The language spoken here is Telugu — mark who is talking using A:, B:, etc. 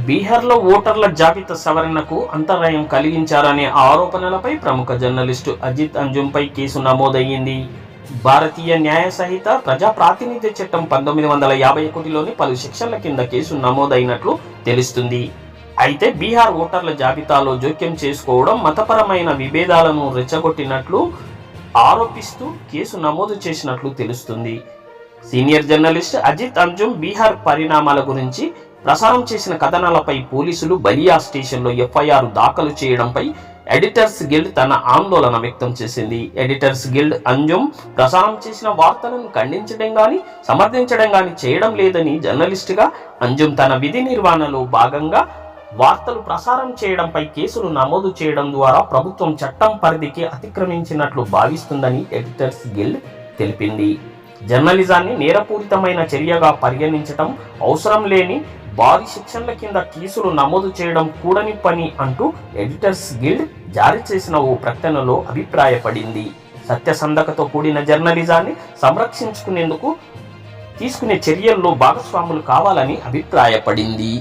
A: బీహార్లో ఓటర్ల జాబితా సవరణకు అంతరాయం కలిగించారనే ఆరోపణలపై ప్రముఖ జర్నలిస్టు అజిత్ అంజుంపై కేసు నమోదయ్యింది. భారతీయ న్యాయ సంహిత ప్రజా ప్రాతినిధ్య చట్టం 1951లోని పలు సెక్షన్ల కింద కేసు నమోదైనట్లు తెలుస్తుంది. అయితే బీహార్ ఓటర్ల జాబితాలో జోక్యం చేసుకోవడం మతపరమైన విభేదాలను రెచ్చగొట్టినట్లు ఆరోపిస్తూ కేసు నమోదు చేసినట్లు తెలుస్తుంది. సీనియర్ జర్నలిస్ట్ అజిత్ అంజుమ్ బీహార్ పరిణామాల గురించి ప్రసారం చేసిన కథనాలపై పోలీసులు బలియా స్టేషన్లో ఎఫ్ఐఆర్ దాఖలు చేయడంపై ఎడిటర్స్ గిల్డ్ తన ఆందోళన వ్యక్తం చేసింది. ఎడిటర్స్ గిల్డ్ అంజుమ్ ప్రసారం చేసిన వార్తలను ఖండించడం గాని సమర్థించడం గాని చేయడం లేదని జర్నలిస్టుగా అంజుమ్ తన విధి నిర్వహణలో భాగంగా వార్తలు ప్రసారం చేయడంపై కేసులు నమోదు చేయడం ద్వారా ప్రభుత్వం చట్టం పరిధికి అతిక్రమించినట్లు భావిస్తుందని ఎడిటర్స్ గిల్డ్ తెలిపింది. జర్నలిజాన్ని నేరపూరితమైన చర్యగా పరిగణించడం, అవసరం లేని భారీ శిక్షణల కింద కేసులు నమోదు చేయడం కూడని పని అంటూ ఎడిటర్స్ గిల్డ్ జారీ చేసిన ఓ ప్రకటనలో అభిప్రాయపడింది. సత్యసంధకతో కూడిన జర్నలిజాన్ని సంరక్షించుకునేందుకు తీసుకునే చర్యల్లో భాగస్వాములు కావాలని అభిప్రాయపడింది.